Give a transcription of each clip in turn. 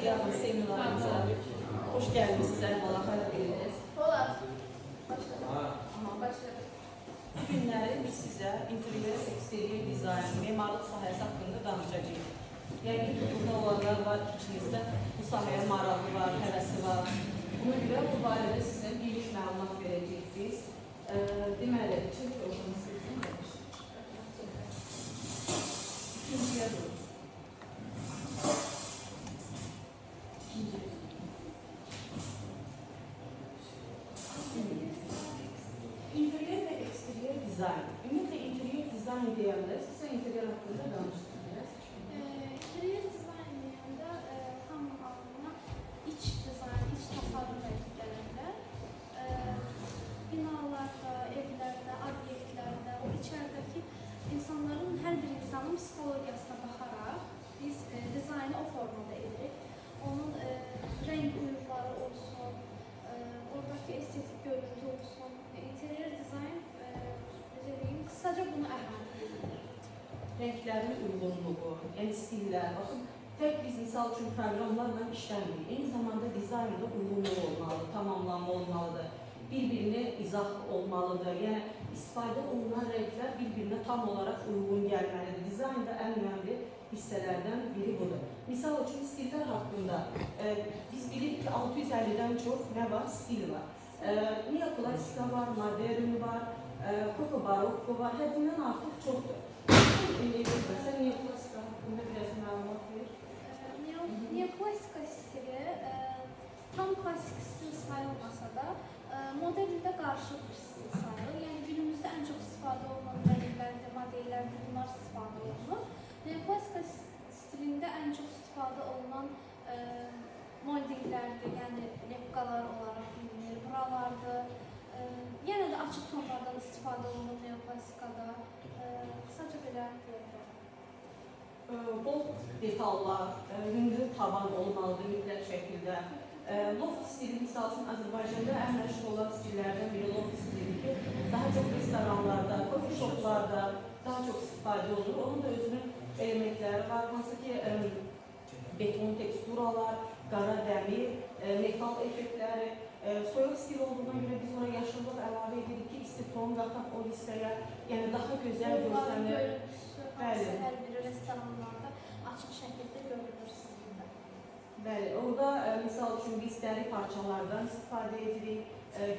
yaxın seminarımıza hoş gəldiniz, əhvala xayır ediniz. Polat. Başladı. Bu günləri biz sizə interior, eksterior dizayn, memarlıq sahəsi haqqında danışacağıq. Yəqin ki, burada olanlar var ki, içinizdə bu sahəyə marağı var, həvəsi var. Buna görə bu barədə sizə geniş məlumat verəcəyik biz. Deməli, çək olduğunu sizin demiş. İkinciyə durun. İnterior ve eksterior dizayn. Ümumiyyətlə interior dizayn deyəndə sizə interior haqqında danışdınız. İnterior dizayn deyəndə tam ağlına iç dizayn, iç tasarruf edilənlər. Binalarda, evlərdə, obyektlərdə, o içəridəki insanların, hər bir insanın psixologiyasına baxaraq biz dizaynı o formada edirik. Onun renk uyumları olsun, oradakı estetik görüntü olsun. İnterior dizayn, necə deyim, qısaca bunu əhatə edir. Renklərin uyğunluğu, yəni stillər, baxın, tək biz misal üçün proqramlarla işləmirik. Eyni zamanda dizaynda uyğunluq olmalı, tamamlanma olmalıdır, bir-birinə izah olmalıdır. Yəni, istifadə olunan renklər bir-birinə tam olaraq uyğun gəlməlidir. Dizaynda ən önəmli hissələrdən biri budur. Misal üçün stillər haqqında biz bilirik ki, 650-dən çox nə var? Stil var. Neoklasika var, modern var, koko barokko var, həddindən artıq çoxdur. Sən neoklasika haqqında biraz məlumat ver. Neoklasika stili tam klasik stil sayılmasa da modelində qarışıq bir stil sayılır. Yəni günümüzdə ən çox istifadə olunan rənglərdir, modellərdir, bunlar istifadə olunur. Neoklasika stilində ən çox istifadə olunan moldinglərdir, yəni lepqalar olaraq bilinir, buralardır. Yenə də açıq tonlardan istifadə olunur neoklasikada. Qısaca belə deyəcəm. Bol detallar, hündür taban olmalıdır mütləq şəkildə. Loft stili, misal üçün, Azərbaycanda ən məşhur olan stillərdən biri loft stilidir ki, daha çox restoranlarda, coffee shoplarda daha çox istifadə olunur. Onun da özünün elementləri var, hansı ki, beton teksturalar, qara dəmir, metal effektləri, soyuq stil olduğuna görə biz ona yaşıllıq əlavə edirik ki, isti ton qataq o hissəyə, yəni daha gözəl görsənir. Hər biri restoranlarda açıq şəkildə görülür sizdə. Bəli, orada misal üçün biz dəri parçalardan istifadə edirik,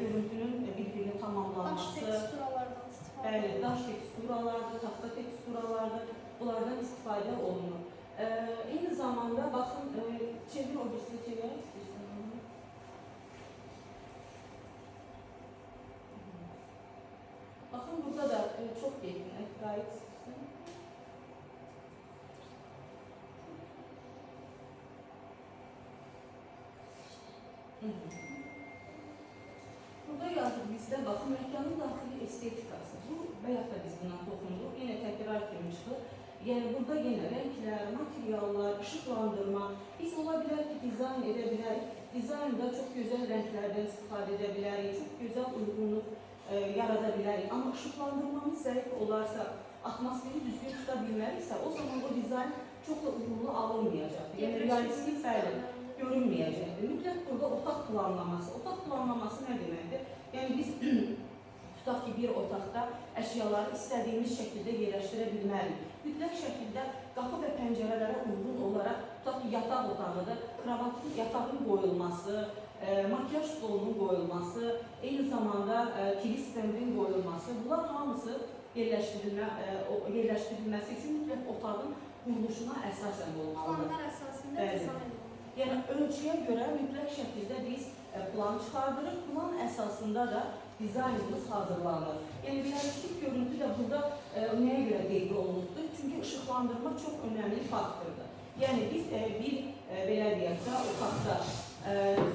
görüntünün bir-birini tamamlanması. Daş teksturalardan istifadə edirik. Bəli, daş teksturalardır, taxta teksturalardır, bunlardan istifadə olunur. Eyni zamanda, baxın, çevir o birisi çevirək istəyirsən onu. Baxın, burada da çox qeydin, qayıt istəyirsən. Burada yazır bizdə, baxın, məkanın daxili estetikası. Bu, bayaq da biz buna toxunduq, yenə təkrar kimi çıxır. Yəni, burada yenə rənglər, materiallar, işıqlandırma, biz ola bilər ki, dizayn edə bilərik. Dizaynda çox gözəl rənglərdən istifadə edə bilərik, çox gözəl uyğunluq yarada bilərik. Amma işıqlandırmamız zəif olarsa, atmosferi düzgün tuta bilməriksə, o zaman o dizayn çox da uyğunluq alınmayacaqdır. Yəni, realistik fərli görünməyəcəkdir. Mütləq burada otaq planlaması. Otaq planlaması nə deməkdir? Yəni, biz tutaq ki, bir otaqda əşyaları istədiyimiz şəkildə yerləşdirə bilmərik. Mütləq şəkildə qapı və pəncərələrə uyğun olaraq, tutaq ki, yataq otağıdır, kravatın, yatağın qoyulması, makyaj stolunun qoyulması, eyni zamanda kilit stendin qoyulması, bunlar hamısı yerləşdirilməsi üçün mütləq otağın quruluşuna əsasən olmalıdır. Planlar əsasında dizayn edilir. Yəni, ölçüyə görə mütləq şəkildə biz plan çıxardırıq, plan əsasında da dizaynımız hazırlanır. Yəni, realistik görüntü də burada nəyə görə qeyd olunubdur? Çünki işıqlandırma çox önəmli faktordur. Yəni, biz bir, belə deyək də, otaqda,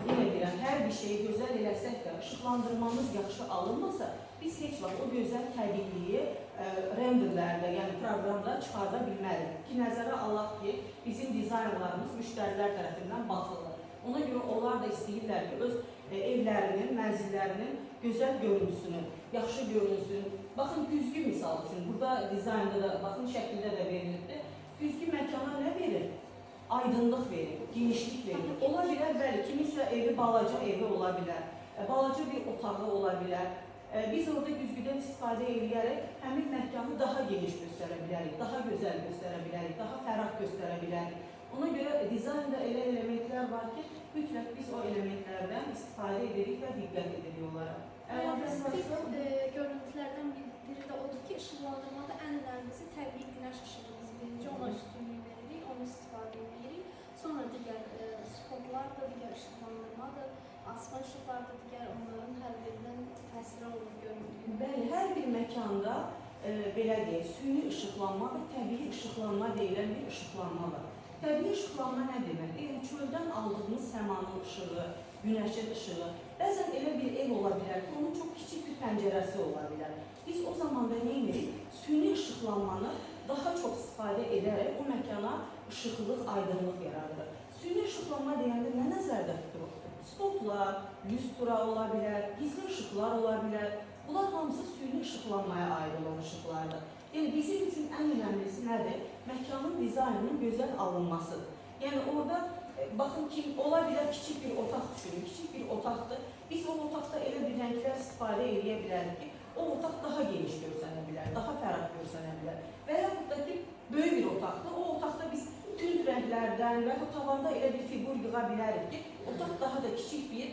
yenə deyirəm, hər bir şeyi gözəl eləsək də, işıqlandırmamız yaxşı alınmasa, biz heç vaxt o gözəl təbiiliyi renderlərdə, yəni proqramda çıxarda bilmərik. Ki, nəzərə alaq ki, bizim dizaynlarımız müştərilər tərəfindən baxılır. Ona görə onlar da istəyirlər ki, öz evlərinin, mənzillərinin gözəl görüntüsünü, yaxşı görünsün. Baxın, güzgü misal üçün, burada dizaynda da, baxın, şəkildə də verilibdir. Güzgü məkana nə verir? aydınlıq verir, genişlik verir. Ola bilər, bəli, kimisə evi balaca evi ola bilər, balaca bir otağı ola bilər. Biz orada güzgüdən istifadə edərək həmin məkanı daha geniş göstərə bilərik, daha gözəl göstərə bilərik, daha fərah göstərə bilərik. Ona görə dizaynda elə elementlər var ki, mütləq biz o elementlərdən istifadə edirik və diqqət edirik onlara. Görüntülərdən biri də odur ki, işıqlandırmada ən önemlisi təbii günəş ışığımız. Birinci ona üstünlük veririk, onu istifadə edirik. Sonra digər spotlardır, digər işıqlandırmadır, asma ışıqlardır, digər onların hər birindən təsiri olur görüntüyə. Bəli, hər bir məkanda belə deyək, süni işıqlanma və təbii işıqlanma deyilən bir işıqlanma var. Təbii işıqlanma nə deməkdir? Yəni, çöldən aldığımız səmanın ışığı, günəşin ışığı. Bəzən elə bir ev ola bilər ki, onun çox kiçik bir pəncərəsi ola bilər. Biz o zamanda nə edirik? Süni işıqlanmanı daha çox istifadə edərək o məkana işıqlıq, aydınlıq yaradırıq. Süni işıqlanma deyəndə nə nəzərdə tuturuq? Spotlar, lüstra ola bilər, gizli işıqlar ola bilər. Bunlar hamısı süni işıqlanmaya aid olan işıqlardır. Yəni, bizim üçün ən önəmlisi nədir? Məkanın dizaynının gözəl alınmasıdır. Yəni, orada, baxın ki, ola bilər kiçik bir otaq düşünün, kiçik bir otaqdır. Biz o otaqda elə bir rənglər istifadə edə bilərik ki, o otaq daha geniş görsənə bilər, daha fərah görsənə bilər. Və yaxud da ki, böyük bir otaqdır, o otaqda biz tünd rənglərdən və yaxud tavanda elə bir figur yığa bilərik ki, otaq daha da kiçik bir,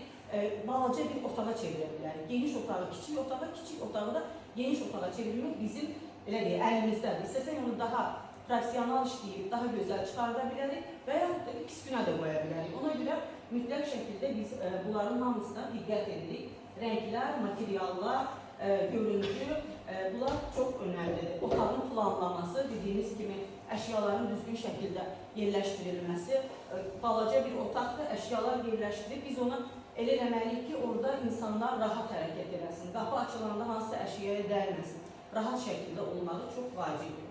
balaca bir otağa çevirə bilərik. Geniş otağı, kiçik otağa, kiçik otağı da geniş otağa çevirmək bizim əlimizdən. İstəsək onu daha profesional işləyib, daha gözəl çıxarda bilərik və yaxud da pis günə də qoya bilərik. Ona görə mütləq şəkildə biz bunların hamısına diqqət edirik. Rənglər, materiallar, görüntü, bunlar çox önəmlidir. Otağın planlaması, dediyimiz kimi əşyaların düzgün şəkildə yerləşdirilməsi, balaca bir otaqda əşyalar yerləşdirib, biz onu elə eləməliyik ki, orada insanlar rahat hərəkət edəsin, qapı açılanda hansısa əşyaya dəyməsin, rahat şəkildə olmağı çox vacibdir.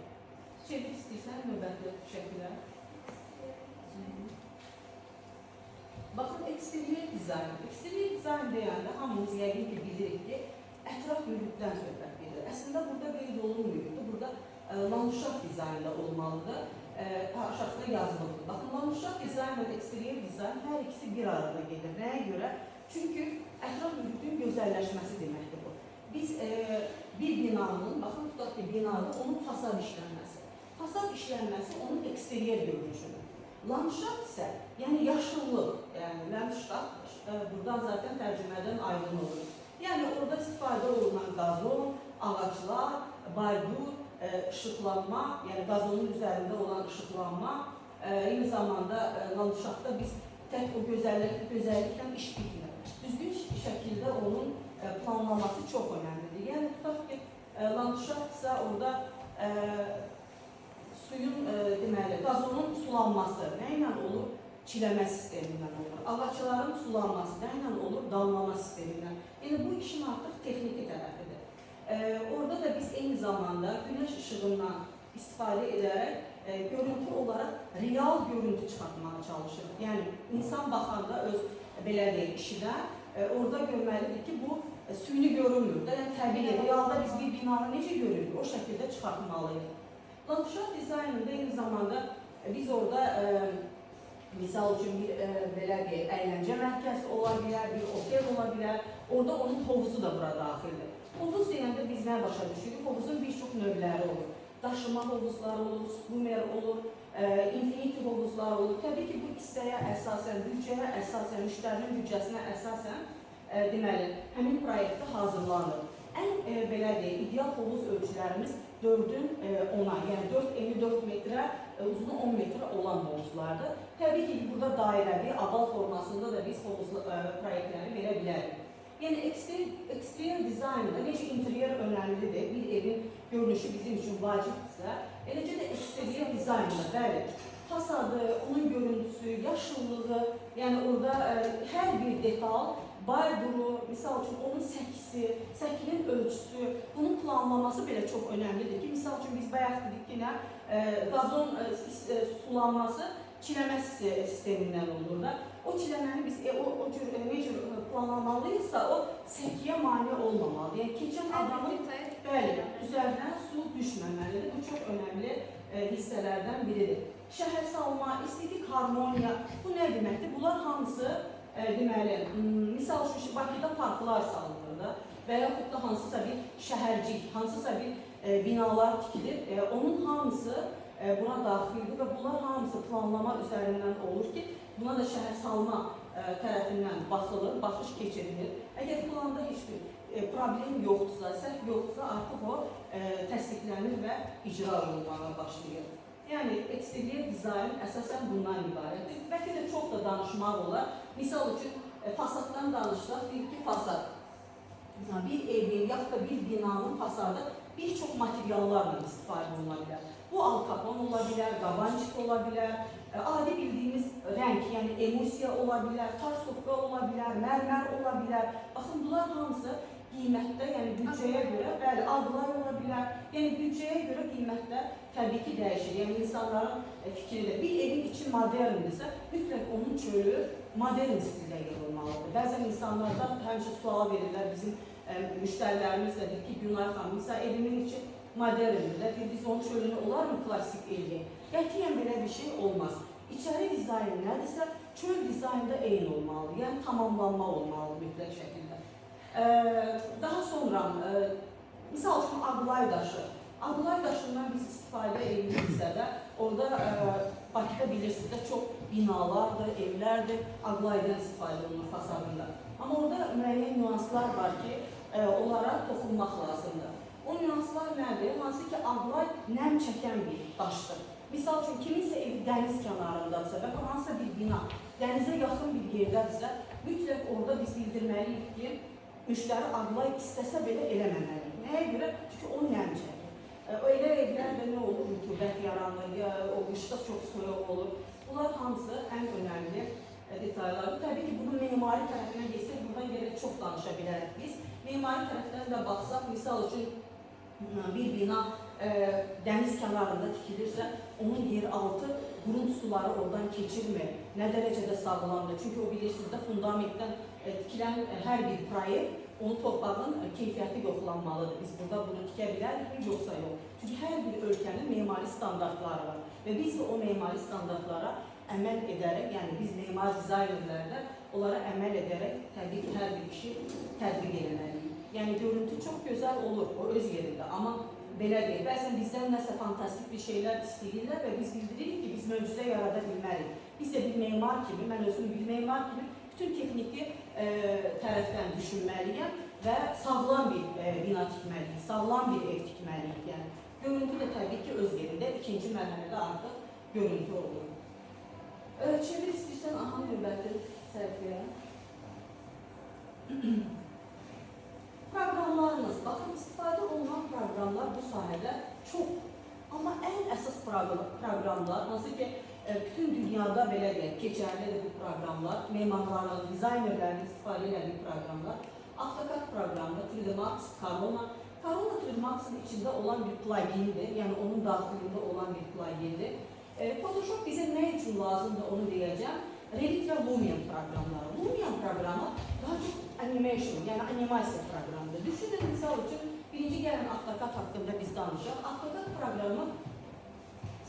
Çevir istəyirsən növbəti şəkilə. Baxın, eksterior dizayn. Eksterior dizayn deyəndə hamımız yəqin ki, bilirik ki, ətraf mühitdən söhbət gedir. Əslində, burada qeyd olunmuyordur. Burada landşaft dizaynda olmalıdır. Aşağıda yazılıdır. Baxın, landşaft dizayn və eksterior dizayn hər ikisi bir arada gedir. Nəyə görə? Çünki ətraf mühitin gözəlləşməsi deməkdir bu. Biz bir binanın, baxın, tutaq ki, binanın onun fasad işlənməsi. Fasad işlənməsi onun eksterior görünüşüdür. Landşaft isə, yəni yaşıllıq, yəni landşaft, buradan zaten tərcümədən aydın olur. Yəni orada istifadə olunan qazon, ağaclar, baydur, işıqlanma, yəni qazonun üzərində olan işıqlanma, eyni zamanda landşaftda biz tək o gözəlliklə iş bitmir. Düzgün şəkildə onun planlaması çox önəmlidir. Yəni tutaq ki, landşaft isə orada suyun, deməli, qazonun sulanması nə ilə olur? Çiləmə sistemindən olur. Ağaçların sulanması nə ilə olur? Damlama sistemindən. Yəni bu işin artıq texniki tərəfidir. Orada da biz eyni zamanda günəş işığından istifadə edərək görüntü olaraq real görüntü çıxartmağa çalışırıq. Yəni insan baxanda öz belə deyək işidə orada görməlidir ki, bu süni görünmür. Yəni təbii, realda biz bir binanı necə görürük? O şəkildə çıxartmalıyıq. Landşaft dizaynında eyni zamanda biz orada misal üçün bir belə deyək, əyləncə mərkəzi ola bilər, bir otel ola bilər. Orada onun hovuzu da bura daxildir. Hovuz deyəndə biz nə başa düşürük? Hovuzun bir çox növləri olur. Daşıma hovuzları olur, spumer olur, infinity hovuzlar olur. Təbii ki, bu istəyə əsasən, büdcəyə əsasən, müştərinin büdcəsinə əsasən deməli, həmin proyektdə hazırlanır. Ən belə deyək, ideal hovuz ölçülərimiz 4-ün 10-a, yəni 4 metrə, uzunu 10 metrə olan hovuzlardır. Təbii ki, burada dairəvi, aval formasında da biz hovuz proyektlərini verə bilərik. Yəni, eksterior dizaynında necə interior önəmlidir, bir evin görünüşü bizim üçün vacibdirsə, eləcə də eksterior dizaynında, bəli, fasadı, onun görüntüsü, yaşıllığı, yəni orada hər bir detal, bayduru, misal üçün onun səkisi, səkinin ölçüsü, bunun planlaması belə çox önəmlidir ki, misal üçün biz bayaq dedik ki, qazon sulanması çiləmə sistemindən olur da. O çiləməni biz o cür necə planlamalıyızsa, o səkiyə mane olmamalı. Yəni, keçən adamın üzərindən su düşməməlidir. Bu çox önəmli hissələrdən biridir. şəhər salma, estetik harmoniya, bu nə deməkdir? Bunlar hamısı deməli, misal üçün Bakıda parklar salınır da və yaxud da hansısa bir şəhərcik, hansısa bir binalar tikilir, onun hamısı buna daxildir və bunlar hamısı planlama üzərindən olur ki, buna da şəhər salma tərəfindən baxılır, baxış keçirilir. Əgər planda heç bir problem yoxdursa, səhv yoxdursa, artıq o təsdiqlənir və icra olunmağa başlayır. Yəni, eksteryer dizayn əsasən bundan ibarətdir. Bəlkə də çox da danışmaq olar. Misal üçün, fasaddan danışsaq, deyir ki, fasad. Bir evin, yaxud da bir binanın fasadı bir çox materiallarla istifadə oluna bilər. Bu alkapon ola bilər, qabancıq ola bilər, adi bildiyimiz rəng, yəni emulsiya ola bilər, tarsofqa ola bilər, mərmər ola bilər. Baxın, bunlar hamısı qiymətdə, yəni büdcəyə görə, bəli, adlar ola bilər. Yəni büdcəyə görə qiymətdə təbii ki dəyişir. Yəni insanların fikri də bir evin içi moderndirsə, mütləq onun çölü modern stildə yığılmalıdır. Bəzən insanlardan həmişə sual verirlər bizim müştərilərimiz də deyir ki, Günay xanım, misal evimin içi moderndir, biz onun çölünü olar mı klasik eləyək? Qətiyyən belə bir şey olmaz. İçəri dizayn nədirsə, çöl dizaynda eyni olmalı, yəni tamamlanma olmalı mütləq şəkildə. Daha sonra, misal üçün Ağlay daşı. Ağlay daşından biz istifadə edilirsə də, orada Bakıda bilirsiniz də çox binalardır, evlərdir, Ağlaydan istifadə olunur fasadında. Amma orada müəyyən nüanslar var ki, onlara toxunmaq lazımdır. O nüanslar nədir? Hansı ki, Ağlay nəm çəkən bir daşdır. Misal üçün, kiminsə evi dəniz kənarındadırsa və hansısa bir bina dənizə yaxın bir yerdədirsə, mütləq orada biz bildirməliyik ki, müştəri Ağlay istəsə belə eləməməliyik. Nəyə görə? Çünki o nəm çəkir. Elə evlərdə nə olur? Rütubət yaranır, o qışda çox soyuq olur. Bunlar hamısı ən önəmli detaylardır. Təbii ki, bunun memari tərəfinə geçsək, buradan gələk çox danışa bilərik biz. Memari tərəfdən də baxsaq, misal üçün, bir bina dəniz kənarında tikilirsə, onun yer altı qurut suları oradan keçirmir. Nə dərəcədə sağlamdır? Çünki o bilirsiniz də fundamentdən tikilən hər bir proyekt, onun torpağın keyfiyyəti yoxlanmalıdır. Biz burada bunu tikə bilərik mi, yoxsa yox. Çünki hər bir ölkənin memari standartları var və biz də o memari standartlara əməl edərək, yəni biz memar dizaynerlərdə onlara əməl edərək təbii ki, hər bir kişi tədbiq etməliyik. Yəni, görüntü çox gözəl olur, o öz yerində, amma belə deyil. Bəzən bizdən nəsə fantastik bir şeylər istəyirlər və biz bildiririk ki, biz möcüzə yarada bilmərik. Biz də bir memar kimi, mən özüm bir memar kimi bütün texniki tərəfdən düşünməliyəm və sağlam bir bina tikməliyik, sağlam bir ev tikməliyik. Yəni, görüntü də təbii ki, öz yerində ikinci mərhələdə artıq görüntü olur. Çevir istəyirsən, aha, növbəti səhifəyə. Proqramlarımız, baxın, istifadə olunan proqramlar bu sahədə çox, amma ən əsas proqramlar, hansı ki, bütün dünyada belə deyək, keçərlidir bu proqramlar, memarların, dizaynerlərin istifadə elədiyi proqramlar, AutoCAD proqramı, 3D Max, Corona. Corona 3D Max'ın içində olan bir plugindir, yəni onun daxilində olan bir plugindir. Photoshop bizə nə üçün lazımdır, onu deyəcəm. Revit və Lumion proqramları. Lumion proqramı daha çox animation, yəni animasiya proqramıdır. Düşünün, misal üçün, birinci gələn AutoCAD haqqında biz danışaq. AutoCAD proqramı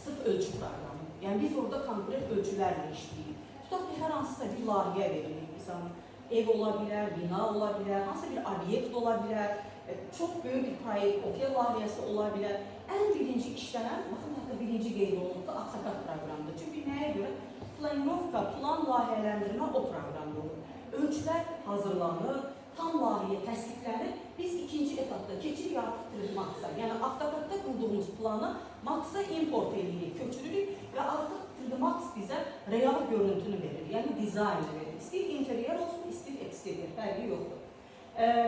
sırf ölçü proqramı. Yəni biz orada konkret ölçülərlə işləyirik. Tutaq ki, hər hansısa bir layihə veririk. Məsələn, ev ola bilər, bina ola bilər, hansısa bir obyekt ola bilər, çox böyük bir proyekt, otel layihəsi ola bilər. Ən birinci işlənən, baxın, hətta birinci qeyd olunduğu AutoCAD proqramıdır. Çünki nəyə görə? Planirovka, plan layihələndirmə o proqramda olur. Ölçülər hazırlanır, tam layihə təsdiqlənir. Biz ikinci etapda keçirik artıq 3D Max-a. Yəni, AutoCAD-da qurduğumuz planı Max-a import edirik, köçürürük və artıq 3D Max bizə real görüntünü verir, yəni dizaynı verir. İstəyir interiyer olsun, istəyir eksteriyer, fərqi yoxdur.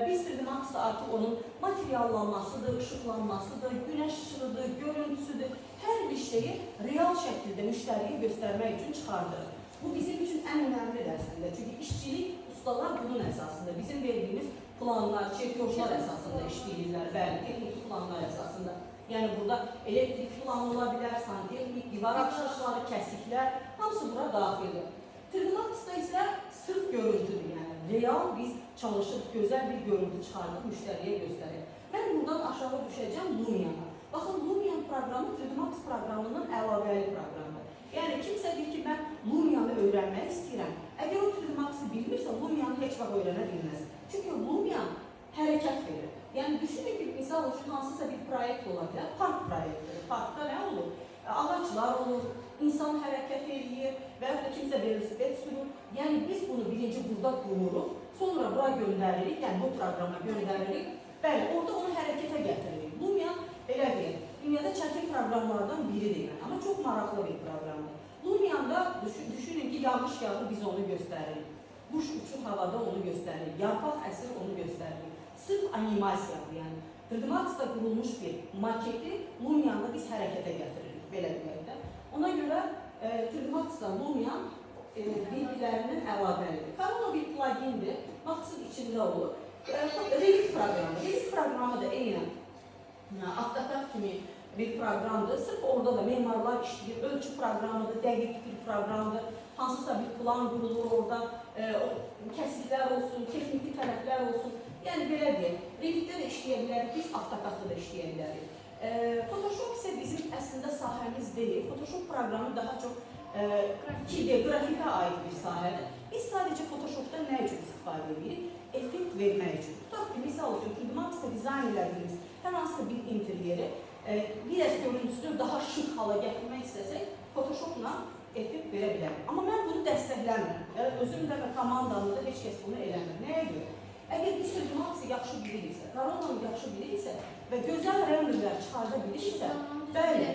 Biz 3D Max-da artıq onun materiallanmasıdır, işıqlanmasıdır, günəş işığıdır, görüntüsüdür, hər bir şeyi real şəkildə müştəriyə göstərmək üçün çıxardırır. Bu bizim üçün ən önəmlidir əslində. Çünki işçilik ustalar bunun əsasında, bizim verdiyimiz planlar, çerkojlar əsasında işləyirlər, bəli, texniki planlar əsasında. Yəni burada elektrik planı ola bilər, santexnik, divar axşaşları, kəsiklər, hamısı bura daxildir. 3D Max-da isə sırf görüntüdür, yəni real biz çalışıb gözəl bir görüntü çıxardıq, müştəriyə göstərir. Mən buradan aşağı düşəcəm Lumion-a. Baxın, Lumion proqramı 3D Max proqramının əlavəli proqramıdır. Yəni kimsə deyir ki, mən Lumia'nı öyrənmək istəyirəm. Əgər o 3D Max'ı bilmirsə, Lumia'nı heç vaxt öyrənə bilməz. Çünki Lumia hərəkət verir. Yəni düşünün ki, misal üçün hansısa bir proyekt ola bilər, park proyektidir. Parkda nə olur? Ağaclar olur, insan hərəkət edir və ya da kimsə velosiped sürür. Yəni biz bunu birinci burada qururuq, sonra bura göndəririk, yəni bu proqrama göndəririk. Bəli, orada onu hərəkətə gətiririk. Lumia belə deyək, dünyada çətin proqramlardan biridir, amma çox maraqlı bir proqramdır. Lumia'da düşünün ki, yağış yağır, biz onu göstəririk. Quş uçur havada onu göstəririk, yarpaq əsir onu göstəririk. Sırf animasiyadır, yəni. 3D Max'da qurulmuş bir maketi Lumia'da biz hərəkətə gətiririk, belə deyək də. Ona görə 3D Max'da Lumia bir-birlərinin əlaqəlidir. Corona bir plugindir, Max'ın içində olur. Revit proqramı. Revit proqramı da eynən AutoCAD kimi bir proqramdır. Sırf orada da memarlar işləyir, ölçü proqramıdır, dəqiq bir proqramdır. Hansısa bir plan qurulur orada, kəsiklər olsun, texniki tərəflər olsun. Yəni belə deyək, Revitdə də işləyə bilərik, biz AutoCAD-da da işləyə bilərik. Photoshop isə bizim əslində sahəmiz deyil. Photoshop proqramı daha çox 2D, grafikə aid bir sahədir. Biz sadəcə Photoshopda nə üçün istifadə edirik? Effekt vermək üçün. Tutaq ki, misal üçün 3D Max'da dizayn edildiyimiz hər hansısa bir interyeri biraz görüntüsünü daha şık hala gətirmək istəsək, Photoshopla effekt verə bilərik. Amma mən bunu dəstəkləmirəm. Özüm də və komandamda heç kəs bunu eləmir. Nəyə görə? Əgər biz 3D Max'ı yaxşı biliriksə, Corona'nı yaxşı biliriksə və gözəl rənglər çıxarda biliriksə, bəli,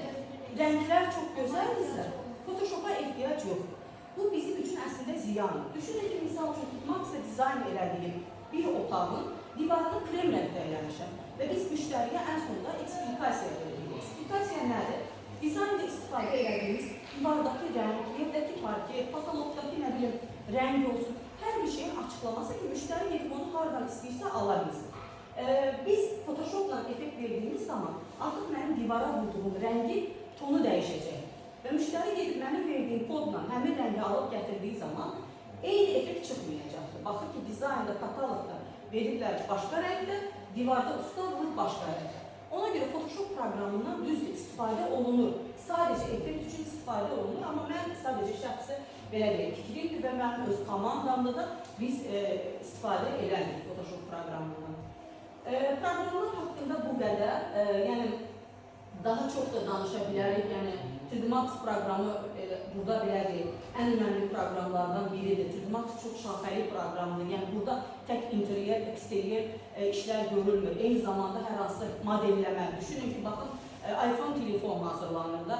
rənglər çox gözəldirsə, Photoshop'a ehtiyac yoxdur. Bu bizim üçün əslində ziyandır. Düşünün ki, misal üçün 3D Max'da dizayn elədiyim bir otağın divarını krem rəngdə eləmişəm və biz müştəriyə ən sonunda eksplikasiya veririk. Eksplikasiya nədir? Dizaynda istifadə edədiyimiz divardakı rəng, yerdəki parket, patologdakı nə bilim rəng olsun, hər bir şeyin açıqlaması ki, müştəri gedib onu haradan istəyirsə ala bilsin. Biz Photoshopla effekt verdiyimiz zaman artıq mənim divara vurduğum rəngi tonu dəyişəcək. Və müştəri gedib mənim verdiyim kodla həmin rəngi alıb gətirdiyi zaman eyni effekt çıxmayacaqdır. Baxır ki, dizaynda, katalogda veriblər başqa rəngdə, divarda usta vurur başqa rəngdə. Ona görə Photoshop proqramından düzdür, istifadə olunur. Sadəcə effekt üçün istifadə olunur, amma mən sadəcə şəxsi belə deyək, fikrimdir və mənim öz komandamda da biz istifadə eləmirik Photoshop proqramından. Proqramlar haqqında bu qədər, yəni daha çox da danışa bilərik, yəni 3D Max proqramı burada belə deyil, ən önəmli proqramlardan biridir. 3D Max çox şaxəli proqramdır, yəni burada tək interyer, eksteryer işlər görülmür. Eyni zamanda hər hansı modelləmə, düşünün ki, baxın, iPhone telefonu hazırlanır da,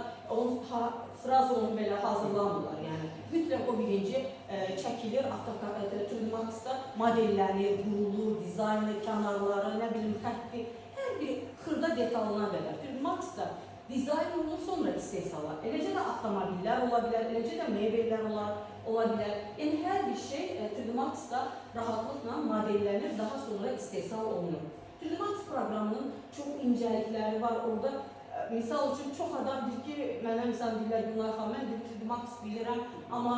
sırası onu belə hazırlanmırlar, yəni mütləq o birinci çəkilir, 3D Max'da modellənir, qurulur, dizaynı, kənarları, nə bilim, xətti, hər bir xırda detalına qədər. 3D Max'da dizayn olunur, sonra istehsala. Eləcə də avtomobillər ola bilər, eləcə də mebellər ola bilər. Yəni hər bir şey 3D Max'da rahatlıqla modellənir, daha sonra istehsal olunur. 3D Max proqramının çox incəlikləri var. Orada misal üçün çox adam deyir ki, mənə misal deyirlər, Günay xanım, mən 3D Max bilirəm, amma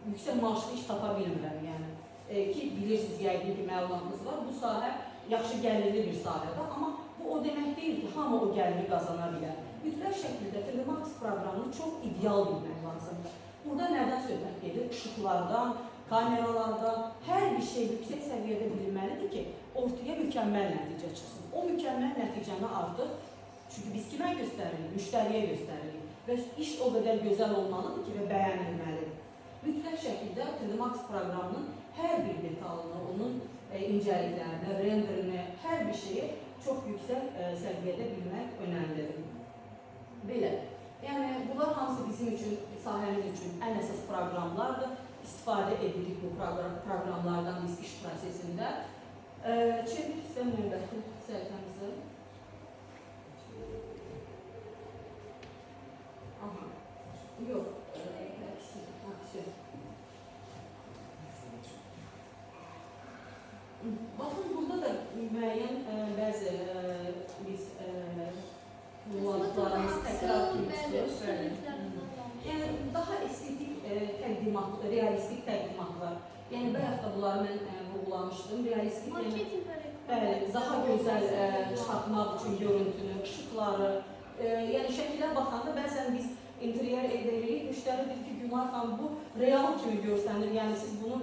yüksək maaşlı iş tapa bilmirəm. Yəni ki, bilirsiniz, yəqin ki, məlumatınız var. Bu sahə yaxşı gəlirli bir sahədir, amma bu o demək deyil ki, hamı o gəliri qazana bilər. Mütləq şəkildə 3D Max proqramını çox ideal bilmək lazımdır. Burada nədən söhbət gedir? Işıqlardan, kameralardan, hər bir şey yüksək səviyyədə bilinməlidir ki, ortaya mükəmməl nəticə çıxsın. O mükəmməl nəticəni artıq, çünki biz kimə göstəririk? Müştəriyə göstəririk və iş o qədər gözəl olmalıdır ki, və bəyənilməlidir. Mütləq şəkildə 3D Max proqramının hər bir detalını, onun incəliklərini, renderini, hər bir şeyi çox yüksək səviyyədə bilmək önəmlidir. Belə, yəni bunlar hamısı bizim üçün, sahəmiz üçün ən əsas proqramlardır. İstifadə edirik bu proqramlardan biz iş prosesində. Çevir sizə növbəti səhifəmizi. Aha, yox, aksiyon. Baxın, burada da müəyyən bəzi biz muğlaqlarımız təkrar etmişdir. Yəni, daha estetik təqdimat, realistik təqdimatlar. Yəni, bayaq da bunları mən vurgulamışdım. Realistik, yəni, daha gözəl çıxartmaq üçün görüntünü, ışıqları, yəni şəkillər baxanda bəzən biz interyer edirik. Müştəri deyir ki, Günar xanım, bu real kimi görsənir. Yəni siz bunu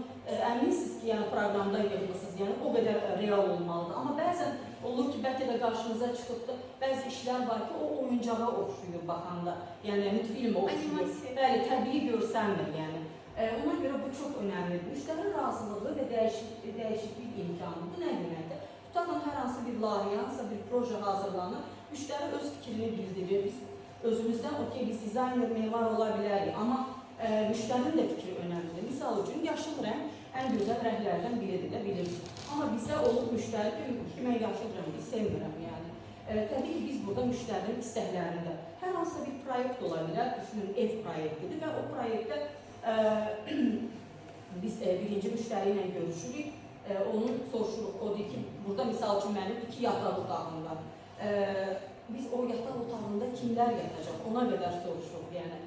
əminsiniz ki, yəni proqramda yığmısınız. Yəni o qədər real olmalıdır. Amma bəzən olur ki, bəlkə də qarşınıza çıxıbdır. Bəzi işlər var ki, o oyuncağa oxşuyur baxanda. Yəni multfilmə oxşuyur. Bəli, təbii görsənmir yəni. Ona görə bu çox önəmlidir. Müştəri razılığı və dəyişiklik imkanı. Bu nə deməkdir? Tutaqla hər hansı bir layihə, hansısa bir proje hazırlanır. Müştəri öz fikrini bildirir. Biz özümüzdən, okey, biz dizayner, memar ola bilərik. Amma müştərinin də fikri önəmlidir. Misal üçün, yaşıl rəng ən gözəl rənglərdən biridir də bilirsiniz. Amma bizdə olub müştəri ki, mən yaşıl rəngi sevmirəm yəni. Təbii ki, biz burada müştərinin istəklərində hər hansısa bir proyekt ola bilər, düşünün, ev proyektidir və o proyektdə biz birinci müştəri ilə görüşürük, onun soruşuruq, o deyir ki, burada misal üçün mənim 2 yataq otağım var. Biz o yataq otağında kimlər yatacaq, ona qədər soruşuruq, yəni.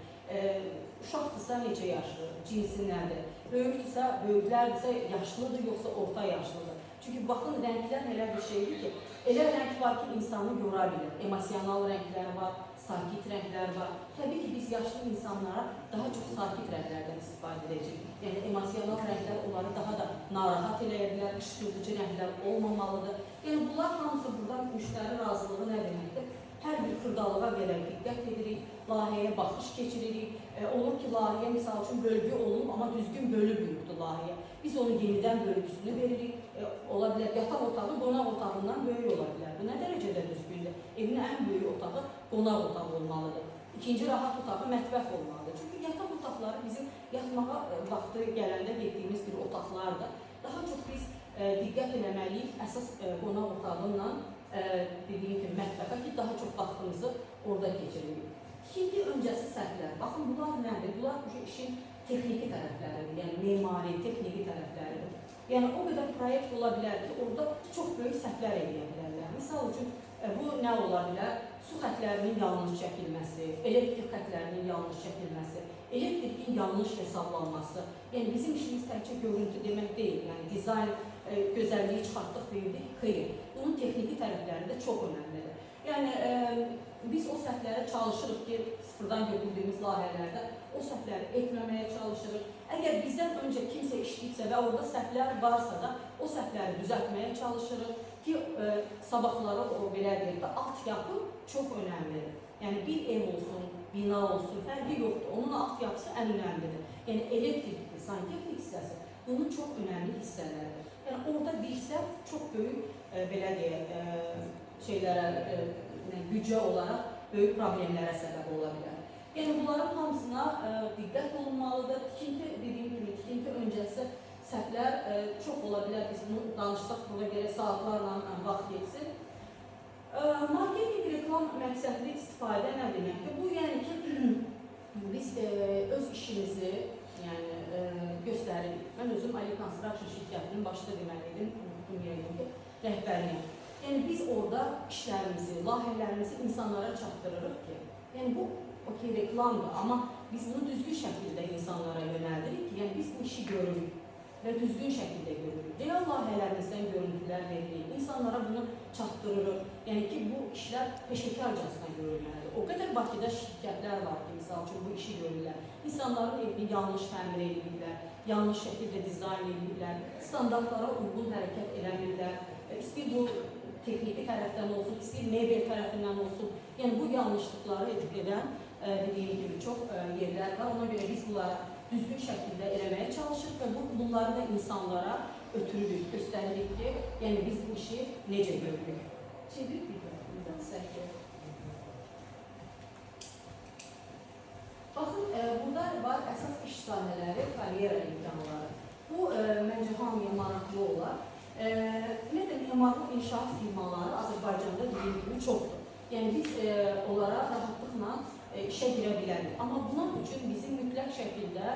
Uşaqdırsa necə yaşlı, cinsi nədir, böyükdürsə, böyüklərdirsə yaşlıdır, yoxsa orta yaşlıdır. Çünki baxın, rənglər elə bir şeydir ki, elə rəng var ki, insanı yora bilir. Emosional rənglər var, sakit rənglər var. Təbii ki, biz yaşlı insanlara daha çox sakit rənglərdən istifadə edəcəyik. Yəni, emosional rənglər onları daha da narahat eləyə bilər, qışqırtıcı rənglər olmamalıdır. Yəni, bunlar hamısı buradan müştəri razılığı nə deməkdir? Hər bir xırdalığa belə diqqət edirik, layihəyə baxış keçiririk. Olur ki, layihə misal üçün bölgü olunub, amma düzgün bölüb yoxdur layihə. Biz onu yenidən bölgüsünü veririk. Ola bilər, yataq otağı qonaq otağından böyük ola bilər. Bu nə dərəcədə düzgündür? Evin ən böyük otağı qonaq otağı olmalıdır. İkinci rahat otağı mətbəx olmalıdır. Çünki yataq otaqları bizim yatmağa vaxtı gələndə getdiyimiz bir otaqlardır. Daha çox biz diqqət eləməliyik əsas qonaq otağından dediyim kimi mətbəxə ki, daha çox vaxtımızı orada keçiririk. İkinci öncəsi səhvlər. Baxın, bunlar nədir? Bunlar bu işin texniki tərəfləridir, yəni memari, texniki tərəfləridir. Yəni, o qədər proyekt ola bilər ki, orada çox böyük səhvlər edə bilərlər. Misal üçün, bu nə ola bilər? Su xətlərinin yanlış çəkilməsi, elektrik xətlərinin yanlış çəkilməsi, elektrikin yanlış hesablanması. Yəni, bizim işimiz təkcə görüntü demək deyil, yəni dizayn, gözəlliyi çıxartdıq verdik, xeyr. Bunun texniki tərəfləri də çox önəmlidir. Yəni, biz o səhvlərə çalışırıq ki, sıfırdan götürdüyümüz layihələrdə o səhvləri etməməyə çalışırıq. Əgər bizdən öncə kimsə işləyibsə və orada səhvlər varsa da, o səhvləri düzəltməyə çalışırıq ki, sabahları o belə deyək də, altyapı çox önəmlidir. Yəni, bir ev olsun, bina olsun, fərqi yoxdur. Onun altyapısı ən önəmlidir. Yəni, elektrikli, santexnik hissəsi bunun çox önəmli hissələridir. Yəni, orada bir səhv çox böyük, belə deyək, şeylərə, büdcə olaraq böyük problemlərə səbəb ola bilər. Yəni, bunların hamısına diqqət olunmalıdır. Tikinti, dediyim kimi, tikinti öncəsi səhvlər çox ola bilər. Biz bunu danışsaq, burada gərək saatlarla vaxt geçsin. Marketing, reklam məqsədli istifadə nə deməkdir? Bu, yəni ki, biz öz işimizi göstəririk. Mən özüm Ali Construction şirkətinin başda deməliydim, unuttum yəqin ki, rəhbərliyəm. Yəni, biz orada işlərimizi, layihələrimizi insanlara çatdırırıq ki, yəni bu, okey, reklamdır, amma biz bunu düzgün şəkildə insanlara yönəldirik ki, yəni biz bu işi görürük və düzgün şəkildə görürük. Real layihələrimizdən görüntülər veririk, insanlara bunu çatdırırıq. Yəni ki, bu işlər peşəkarcasına görülməlidir. O qədər Bakıda şirkətlər var ki, misal üçün bu işi görürlər. İnsanların evini yanlış təmir edirlər, yanlış şəkildə dizayn edirlər, standartlara uyğun hərəkət eləmirlər. İstəyir bu texniki tərəfdən olsun, istəyir mebel tərəfindən olsun. Yəni, bu yanlışlıqları edən, dediyim gibi, çox yerlər var. Ona görə biz bunları düzgün şəkildə eləməyə çalışırıq və bunları da insanlara ötürürük, göstəririk ki, yəni biz bu işi necə görürük. Çevirik bir də səhvə. Baxın, burada var əsas iş sahələri, karyera imkanları. Bu, məncə hamıya maraqlı olar. Ümumiyyətlə, memarlıq inşaat firmaları Azərbaycanda dediyim kimi çoxdur. Yəni, biz onlara rahatlıqla işə girə bilərik. Amma bunun üçün bizim mütləq şəkildə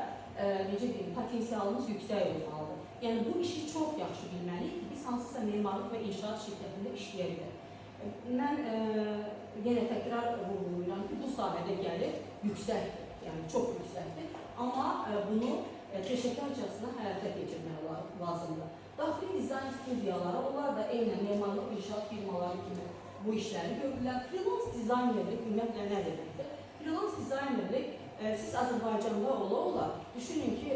potensialımız yüksək olmalıdır. Yəni, bu işi çox yaxşı bilməliyik ki, biz hansısa memarlıq və inşaat şirkətində işləyərik. Mən yenə təkrar vurğulayıram ki, bu sahədə gəlir yüksəkdir, yəni çox yüksəkdir. Amma bunu peşəkarcasına həyata keçirmək lazımdır. Daxili dizayn studiyaları, onlar da eynən memarlıq inşaat firmaları kimi bu işləri görürlər. Freelance dizaynerlik ümumiyyətlə nə deməkdir? Freelance dizaynerlik siz Azərbaycanda ola, düşünün ki,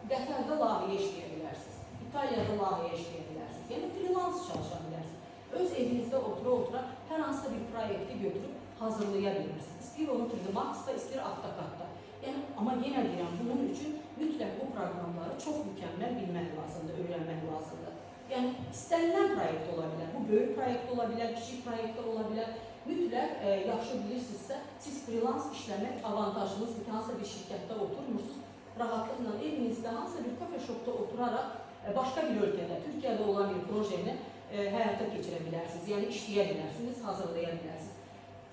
Qətərdə layihə işləyə bilərsiniz, İtaliyada layihə işləyə bilərsiniz, yəni freelance çalışa bilərsiniz. Öz evinizdə otura hər hansısa bir proyekti götürüb hazırlaya bilirsiniz. İstəyir onu 3D Max'da, istəyir AutoCAD-da. Yəni, amma yenə deyirəm, bunun üçün mütləq bu proqramları çox mükəmməl bilmək lazımdır, öyrənmək lazımdır. Yəni, istənilən proyekt ola bilər, bu böyük proyekt ola bilər, kiçik proyektlər ola bilər. Mütləq yaxşı bilirsinizsə, siz freelance işləmək avantajınızdır ki, hansısa bir şirkətdə oturmursunuz, rahatlıqla evinizdə, hansısa bir kafe shopda oturaraq başqa bir ölkədə, Türkiyədə olan bir projeni həyata keçirə bilərsiniz, yəni işləyə bilərsiniz, hazırlaya bilərsiniz.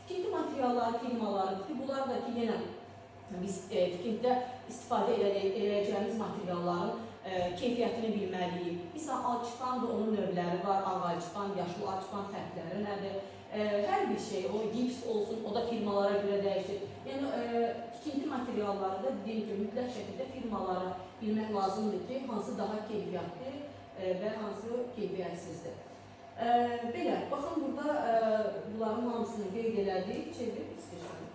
Tikinti materialları, firmaları, bunlar da ki, yenə biz tikintidə istifadə edəcəyimiz materialların keyfiyyətini bilməliyik. Məsələn, alçıpan da onun növləri var, ağ alçıpan, yaşıl alçıpan fərqləri nədir? Hər bir şey, o gips olsun, o da firmalara görə dəyişir. Yəni, tikinti materialları da dediyim ki, mütləq şəkildə firmalara bilmək lazımdır ki, hansı daha keyfiyyətli və hansı keyfiyyətsizdir. Belə, baxın, burada bunların hamısını qeyd elədik, çevirib istəyirəm.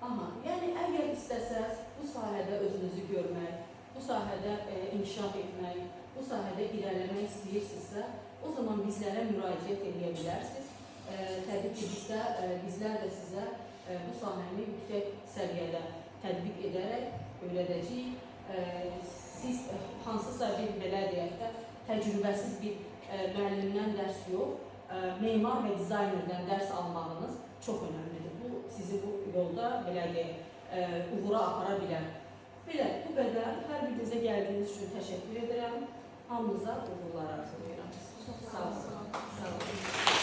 Aha, yəni əgər istəsəz bu sahədə özünüzü görmək, bu sahədə inkişaf etmək, bu sahədə irələmək istəyirsinizsə, o zaman bizlərə müraciət edə bilərsiniz. Təbii ki, bizlər də sizə bu sahəni yüksək səviyyədə tətbiq edərək öyrədəcəyik. Siz hansısa bir, belə deyək də, təcrübəsiz bir müəllimdən dərs yox, memar və dizaynerdən dərs almağınız çox önəmlidir. Bu, sizi bu yolda, belə deyək, uğura apara bilər. Belə, bu qədər. Hər birinizə gəldiyiniz üçün təşəkkür edirəm. Hamınıza uğurlar arzulayıram. Sağ olun.